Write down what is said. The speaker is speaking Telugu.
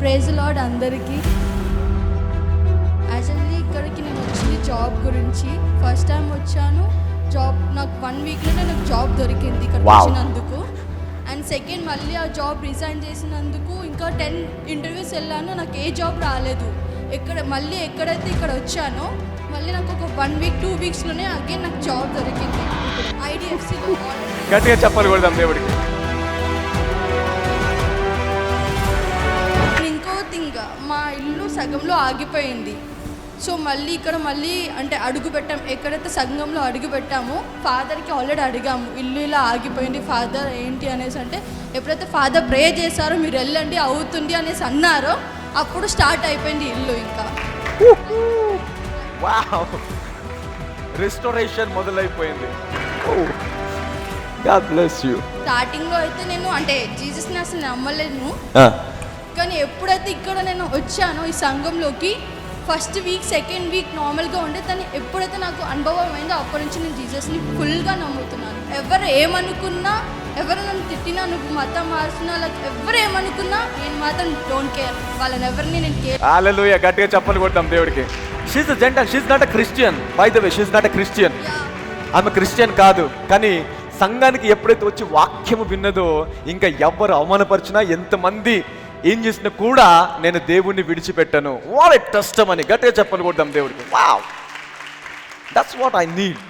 ప్రైజ్ లార్డ్ అందరికీ. యాక్చువల్లీ ఇక్కడికి నేను వచ్చింది జాబ్ గురించి. ఫస్ట్ టైం వచ్చాను. జాబ్ నాకు 1 వీక్లోనే నాకు జాబ్ దొరికింది ఇక్కడ వచ్చినందుకు. అండ్ సెకండ్ మళ్ళీ ఆ జాబ్ రిజైన్ చేసినందుకు ఇంకా 10 ఇంటర్వ్యూస్ వెళ్ళాను, నాకు ఏ జాబ్ రాలేదు. ఎక్కడైతే ఇక్కడ వచ్చానో మళ్ళీ నాకు ఒక 1 వీక్ 2 వీక్స్లోనే అగైన్ నాకు జాబ్ దొరికింది ఐడిఎఫ్సిలో. గట్టిగా చెప్పాలి కూడా దేవుడికి. ఇంకో థింగ్, మా ఇల్లు సగంలో ఆగిపోయింది. సో మళ్ళీ అంటే అడుగు పెట్టాం, ఎక్కడైతే సంఘంలో అడుగు పెట్టామో ఫాదర్కి ఆల్రెడీ అడిగాము, ఇల్లు ఇలా ఆగిపోయింది ఫాదర్ ఏంటి అనేసి. అంటే ఎప్పుడైతే ఫాదర్ ప్రే చేశారో మీరు వెళ్ళండి అవుతుంది అనేసి అన్నారో అప్పుడు స్టార్ట్ అయిపోయింది ఇల్లు. ఇంకా రెస్టోరేషన్ మొదలైపోయింది. God bless you. స్టార్టింగ్లో అయితే నేను అంటే జీసస్ని అసలు నమ్మలేను. కానీ ఎప్పుడైతే ఇక్కడ నేను వచ్చానో ఈ సంఘంలోకి ఫస్ట్ వీక్ సెకండ్ వీక్ నార్మల్గా ఉండే, కానీ ఎప్పుడైతే నాకు అనుభవం అయిందో అప్పటి నుంచి నేను జీసస్ని ఫుల్గా నమ్ముతున్నాను. ఎవరు ఏమనుకున్నా, ఎవరు నన్ను తిట్టినా, నువ్వు మతం మార్చినా, ఎవరు ఏమనుకున్నా నేను మాత్రం డోంట్ కేర్, వాళ్ళని ఎవరిని నేను కేర్. హల్లెలూయా, గట్టిగా చెప్పలు కొడతాం దేవుడికి. She's a gentle, she's not a Christian. By the way, she's not a Christian. ఆమె క్రిస్టియన్ కాదు, కానీ సంఘానికి ఎప్పుడైతే వచ్చి వాక్యము విన్నదో ఇంకా ఎవ్వరు అవమానపరిచినా, ఎంతమంది ఏం చేసినా కూడా నేను దేవుణ్ణి విడిచిపెట్టాను. What a testimony. గట్టిగా చెప్పలు కొడతాం దేవుడికి. Wow, that's what I need.